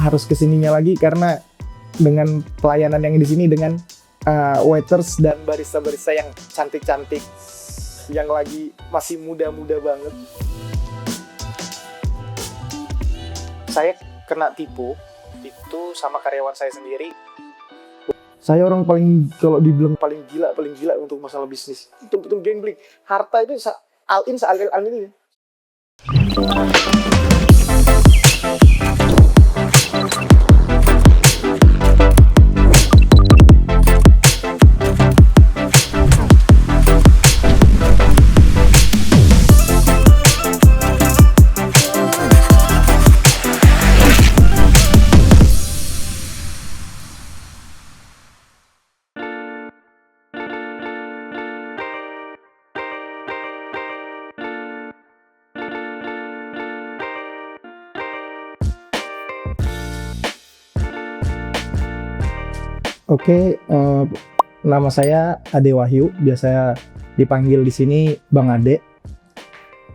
harus kesininya lagi karena dengan pelayanan yang di sini dengan waiters dan barista-barista yang cantik-cantik, yang lagi masih muda-muda banget. Saya kena tipu itu sama karyawan saya sendiri. Saya orang paling, kalau dibilang paling gila untuk masalah bisnis. Betul-betul gambling. Harta itu all-in ini. Oke, nama saya Ade Wahyu, biasa dipanggil di sini Bang Ade.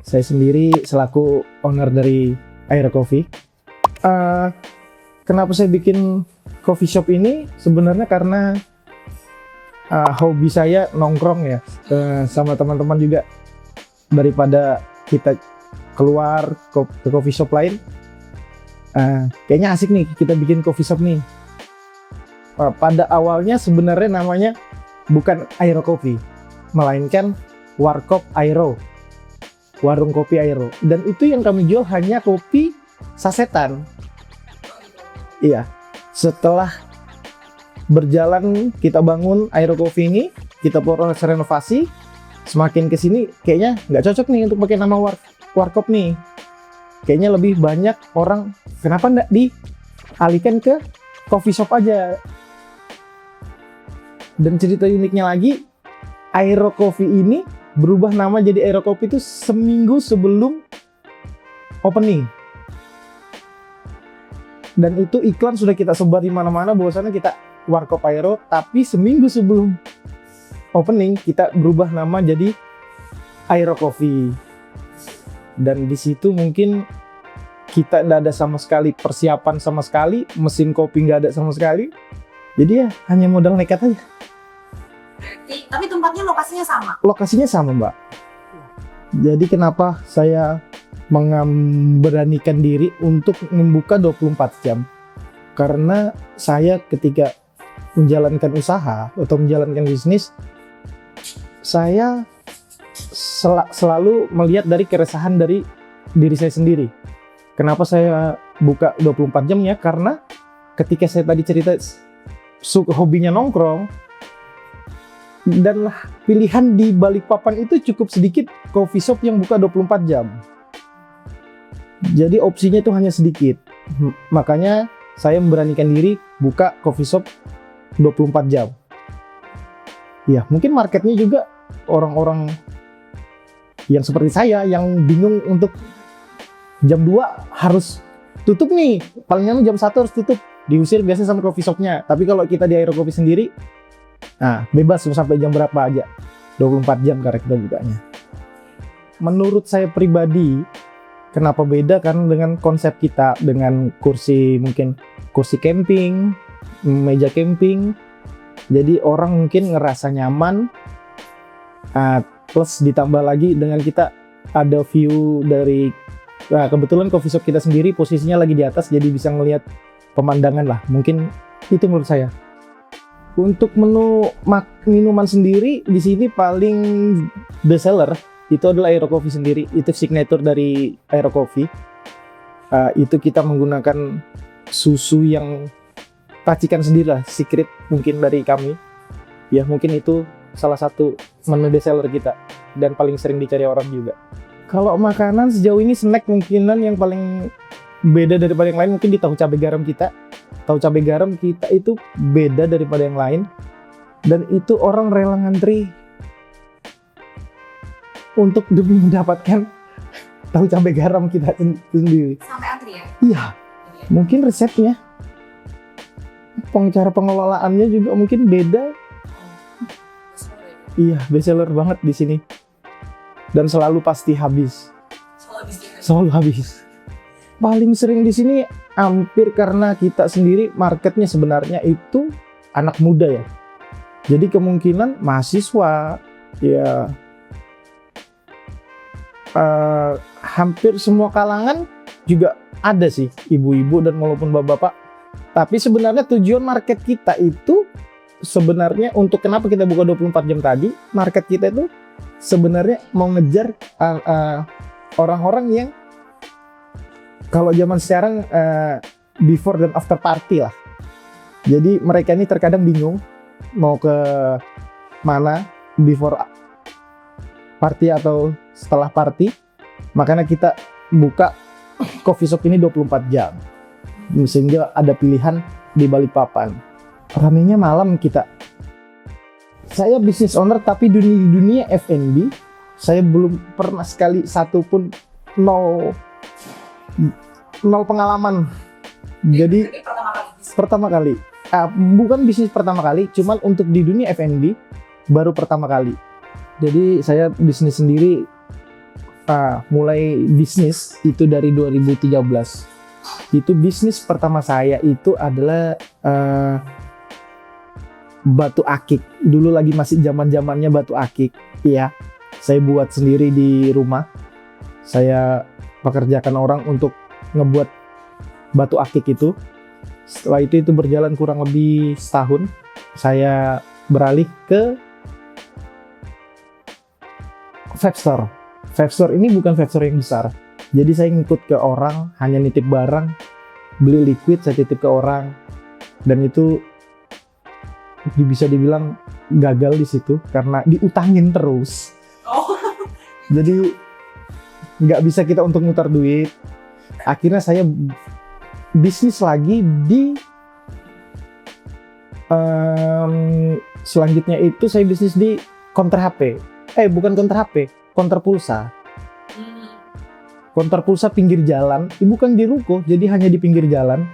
Saya sendiri selaku owner dari Aero Coffee. Kenapa saya bikin coffee shop ini? Sebenarnya karena hobi saya nongkrong ya, sama teman-teman juga. Daripada kita keluar ke coffee shop lain, kayaknya asik nih kita bikin coffee shop nih. Pada awalnya sebenarnya namanya bukan Aero Coffee, melainkan Warkop Aero, warung kopi Aero. Dan itu yang kami jual hanya kopi sasetan. Iya, setelah berjalan kita bangun Aero Coffee ini, kita proses renovasi, semakin kesini kayaknya nggak cocok nih untuk pakai nama Warkop nih. Kayaknya lebih banyak orang, kenapa nggak dialihkan ke coffee shop aja. Dan cerita uniknya lagi, Aero Coffee ini berubah nama jadi Aero Coffee itu seminggu sebelum opening. Dan itu iklan sudah kita sebar di mana-mana bahwasannya kita Warkop Aero, tapi seminggu sebelum opening kita berubah nama jadi Aero Coffee. Dan di situ mungkin kita nggak ada sama sekali persiapan sama sekali, mesin kopi nggak ada sama sekali. Jadi ya hanya modal nekat aja. Tapi tempatnya lokasinya sama? Lokasinya sama, Mbak. Jadi kenapa saya memberanikan diri untuk membuka 24 jam? Karena saya ketika menjalankan usaha atau menjalankan bisnis, saya selalu melihat dari keresahan dari diri saya sendiri. Kenapa saya buka 24 jam ya? Karena ketika saya tadi cerita hobinya nongkrong, dan pilihan di Balikpapan itu cukup sedikit coffee shop yang buka 24 jam. Jadi opsinya itu hanya sedikit. Makanya saya memberanikan diri buka coffee shop 24 jam. Ya, mungkin marketnya juga orang-orang yang seperti saya yang bingung untuk jam 2 harus tutup nih. Paling lama jam 1 harus tutup. Diusir biasanya sama coffee shopnya. Tapi kalau kita di Aero Coffee sendiri, nah bebas sampai jam berapa aja. 24 jam karena kita bukanya. Menurut saya pribadi, kenapa beda? Karena dengan konsep kita, dengan kursi, mungkin kursi camping, meja camping, jadi orang mungkin ngerasa nyaman. Plus ditambah lagi dengan kita ada view dari, kebetulan coffee shop kita sendiri posisinya lagi di atas, jadi bisa ngelihat pemandangan lah. Mungkin itu menurut saya. Untuk menu minuman sendiri di sini paling best seller itu adalah Aero Coffee sendiri. Itu signature dari Aero Coffee. Itu kita menggunakan susu yang racikan sendiri lah, secret mungkin dari kami. Ya mungkin itu salah satu menu best seller kita dan paling sering dicari orang juga. Kalau makanan sejauh ini snack mungkinan yang paling beda daripada yang lain mungkin di tahu cabai garam kita. Tahu cabai garam kita itu beda daripada yang lain. Dan itu orang rela ngantri untuk demi mendapatkan tahu cabai garam kita sendiri. Sampai antri ya? Iya. Mungkin resepnya, cara pengelolaannya juga mungkin beda. Iya, best seller banget di sini. Dan selalu pasti habis. Selalu habis. Paling sering di sini hampir karena kita sendiri marketnya sebenarnya itu anak muda ya. Jadi kemungkinan mahasiswa ya hampir semua kalangan juga ada sih, ibu-ibu dan maupun bapak-bapak. Tapi sebenarnya tujuan market kita itu sebenarnya untuk kenapa kita buka 24 jam tadi, market kita itu sebenarnya mau ngejar orang-orang yang kalau zaman sekarang before dan after party lah. Jadi mereka ini terkadang bingung mau ke mana, before party atau setelah party. Makanya kita buka coffee shop ini 24 jam. Sehingga ada pilihan di Balikpapan. Ramenya malam kita. Saya business owner tapi di dunia F&B saya belum pernah sekali satupun nol pengalaman. Jadi pertama kali. Bukan bisnis pertama kali, cuman untuk di dunia F&B baru pertama kali. Jadi saya bisnis sendiri, mulai bisnis itu dari 2013. Itu bisnis pertama saya itu adalah batu akik. Dulu lagi masih zaman-zamannya batu akik. Iya, saya buat sendiri di rumah. Saya pekerjakan orang untuk ngebuat batu akik itu. Setelah itu berjalan kurang lebih setahun. Saya beralih ke vape store. Vape store ini bukan vape store yang besar. Jadi saya ngikut ke orang, hanya nitip barang, beli liquid saya titip ke orang. Dan itu bisa dibilang gagal di situ karena diutangin terus. Jadi nggak bisa kita untuk mutar duit. Akhirnya saya bisnis lagi di selanjutnya itu saya bisnis di counter HP. Bukan counter HP, counter pulsa. Counter pulsa pinggir jalan, bukan di ruko, jadi hanya di pinggir jalan.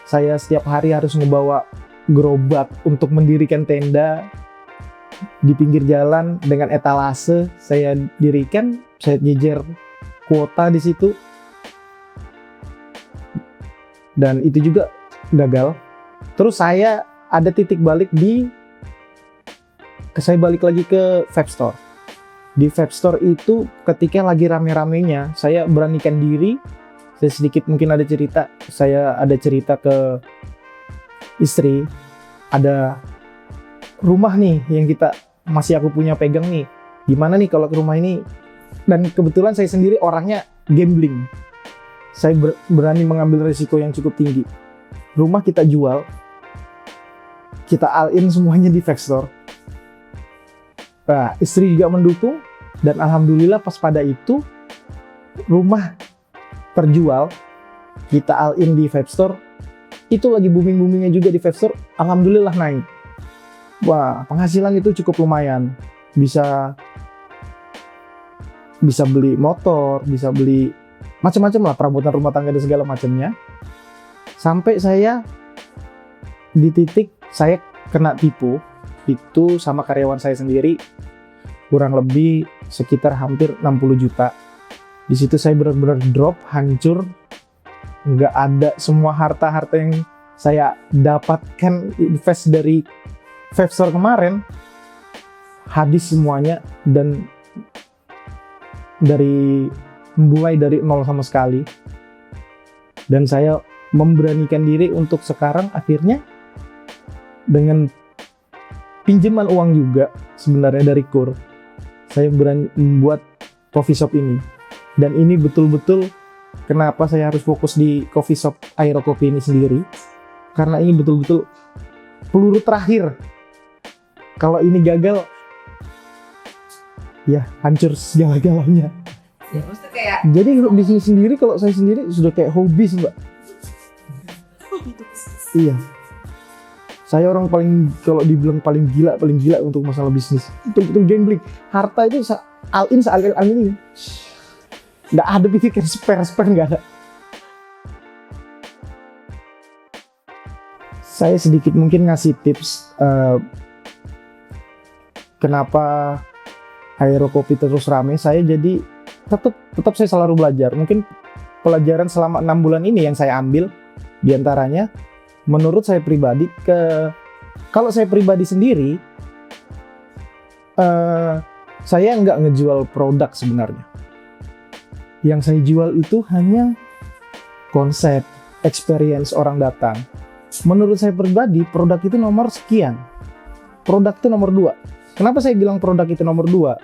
Saya setiap hari harus ngebawa gerobak untuk mendirikan tenda di pinggir jalan dengan etalase. Saya dirikan, saya nyejer kuota di situ. Dan itu juga gagal. Terus saya ada titik balik saya balik lagi ke vape store. Di vape store itu ketika lagi rame-ramenya, saya beranikan diri. Saya sedikit mungkin ada cerita. Saya ada cerita ke istri. Ada rumah nih yang masih aku punya pegang nih. Gimana nih kalau ke rumah ini? Dan kebetulan saya sendiri orangnya gambling. Saya berani mengambil risiko yang cukup tinggi. Rumah kita jual, kita all-in semuanya di vape store. Nah, istri juga mendukung, dan alhamdulillah pas pada itu rumah terjual, kita all-in di vape store. Itu lagi booming-boomingnya juga di vape store, alhamdulillah naik. Wah, penghasilan itu cukup lumayan. Bisa beli motor, bisa beli macam-macam lah, perabotan rumah tangga dan segala macamnya. Sampai saya di titik saya kena tipu itu sama karyawan saya sendiri, kurang lebih sekitar hampir 60 juta. Di situ saya benar-benar drop, hancur, nggak ada semua harta-harta yang saya dapatkan invest dari vape store kemarin, habis semuanya. Dan mulai dari nol sama sekali. Dan saya memberanikan diri untuk sekarang akhirnya dengan pinjaman uang juga sebenarnya dari KUR, saya berani membuat coffee shop ini. Dan ini betul-betul kenapa saya harus fokus di coffee shop Aero Kopi ini sendiri, karena ini betul-betul peluru terakhir. Kalau ini gagal, ya hancur segala-galanya. Ya, kayak Jadi bisnis sendiri, kalau saya sendiri sudah kayak hobi sih, Mbak. Iya. Saya orang kalau dibilang paling gila untuk masalah bisnis. Betul-betul gambling. Harta itu all-in ini. Nggak ada pikir spare nggak ada. Saya sedikit mungkin ngasih tips kenapa Aero Kopi terus rame. Saya jadi tetap saya selalu belajar. Mungkin pelajaran selama 6 bulan ini yang saya ambil, Di antaranya, menurut saya pribadi, kalau saya pribadi sendiri, saya nggak ngejual produk sebenarnya. Yang saya jual itu hanya konsep, experience orang datang. Menurut saya pribadi, produk itu nomor sekian. Produk itu nomor 2. Kenapa saya bilang produk itu nomor 2?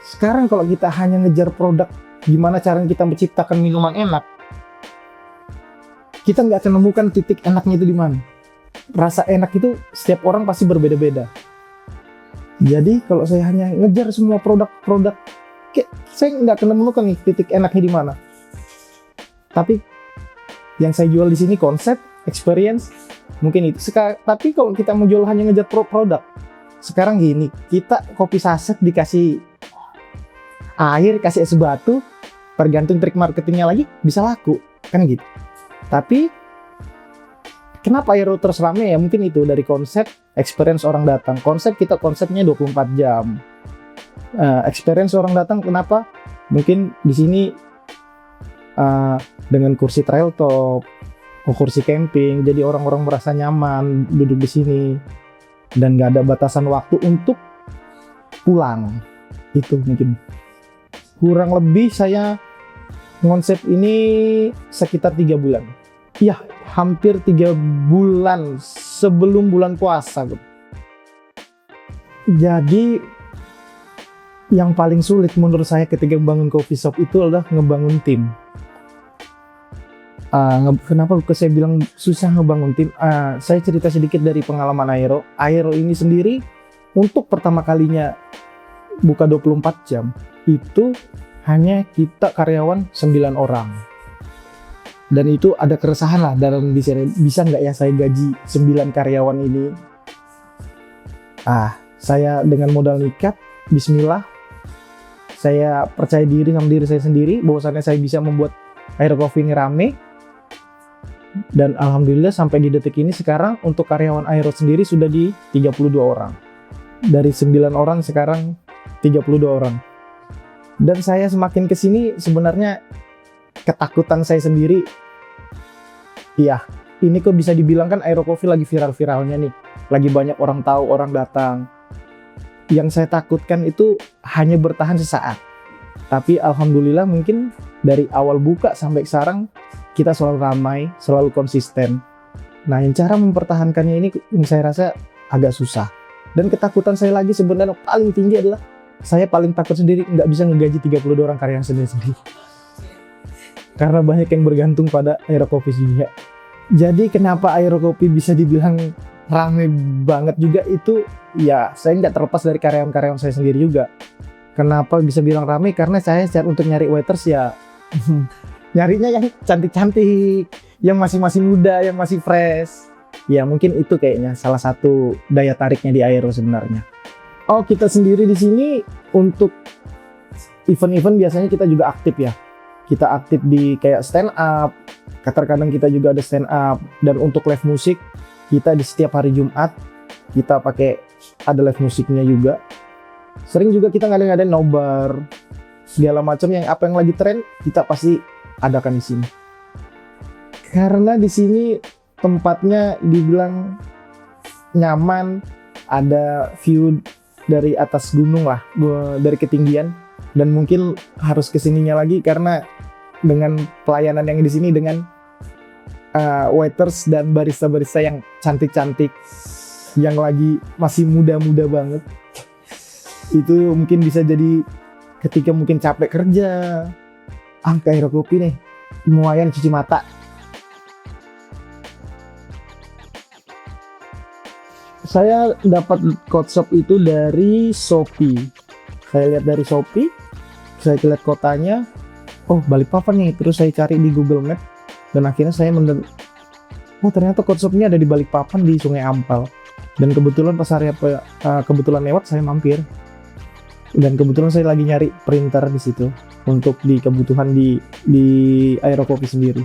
Sekarang kalau kita hanya ngejar produk, gimana caranya kita menciptakan minuman enak, kita nggak akan menemukan titik enaknya itu di mana. Rasa enak itu setiap orang pasti berbeda-beda. Jadi kalau saya hanya ngejar semua produk-produk, saya nggak akan menemukan nih titik enaknya di mana. Tapi yang saya jual di sini konsep, experience, mungkin itu. Tapi kalau kita menjual hanya ngejar produk, sekarang gini, kita kopi saset dikasih air, kasih es batu, tergantung trik marketingnya lagi, bisa laku, kan gitu. Tapi kenapa Aero terus rame ya? Mungkin itu dari konsep, experience orang datang. Konsepnya 24 jam. Experience orang datang, kenapa? Mungkin di sini dengan kursi trail top, kursi camping, jadi orang-orang merasa nyaman duduk di sini dan nggak ada batasan waktu untuk pulang. Itu mungkin kurang lebih saya konsep ini sekitar 3 bulan. Ya, hampir 3 bulan sebelum bulan puasa. Jadi yang paling sulit menurut saya ketika membangun coffee shop itu adalah ngebangun tim. Kenapa saya bilang susah ngebangun tim? Saya cerita sedikit dari pengalaman Aero. Aero ini sendiri untuk pertama kalinya buka 24 jam itu hanya kita karyawan 9 orang. Dan itu ada keresahan lah dalam desain, bisa nggak ya saya gaji 9 karyawan ini. Saya dengan modal nekat, bismillah, saya percaya diri sama diri saya sendiri bahwasannya saya bisa membuat Aero Coffee ini rame. Dan alhamdulillah sampai di detik ini sekarang untuk karyawan Aero sendiri sudah di 32 orang. Dari 9 orang sekarang 32 orang. Dan saya semakin kesini sebenarnya ketakutan saya sendiri. Iya, ini kok bisa dibilang kan Aero Coffee lagi viral-viralnya nih. Lagi banyak orang tahu, orang datang. Yang saya takutkan itu hanya bertahan sesaat. Tapi alhamdulillah mungkin dari awal buka sampai sekarang kita selalu ramai, selalu konsisten. Nah, yang cara mempertahankannya ini yang saya rasa agak susah. Dan ketakutan saya lagi sebenarnya paling tinggi adalah saya paling takut sendiri nggak bisa ngegaji 32 orang karyawan sendiri. Karena banyak yang bergantung pada Aero Coffee juga. Jadi kenapa Aero Coffee bisa dibilang rame banget juga itu, ya saya nggak terlepas dari karyawan-karyawan saya sendiri juga. Kenapa bisa bilang rame? Karena saya untuk nyari waiters ya nyarinya yang cantik-cantik, yang masih muda, yang masih fresh. Ya mungkin itu kayaknya salah satu daya tariknya di Aero sebenarnya. Oh, kita sendiri di sini untuk event-event biasanya kita juga aktif ya. Kita aktif di kayak stand up, terkadang kita juga ada stand up. Dan untuk live musik, kita di setiap hari Jumat, kita pakai ada live musiknya juga. Sering juga kita ngadain nobar, segala macam yang apa yang lagi tren, kita pasti adakan di sini. Karena di sini tempatnya dibilang nyaman, ada view dari atas gunung lah, dari ketinggian, dan mungkin harus kesininya lagi karena dengan pelayanan yang di sini dengan waiters dan barista-barista yang cantik-cantik, yang lagi masih muda-muda banget, itu mungkin bisa jadi ketika mungkin capek kerja, ke Aero Coffee nih, lumayan cuci mata. Saya dapat coffee shop itu dari Shopee. Saya lihat dari Shopee, saya lihat kotanya, oh Balikpapan nih, terus saya cari di Google Map, dan akhirnya saya oh ternyata coffee shopnya ada di Balikpapan di Sungai Ampel. Dan kebetulan pas hari kebetulan lewat saya mampir, dan kebetulan saya lagi nyari printer di situ untuk di kebutuhan di Aero Coffee sendiri.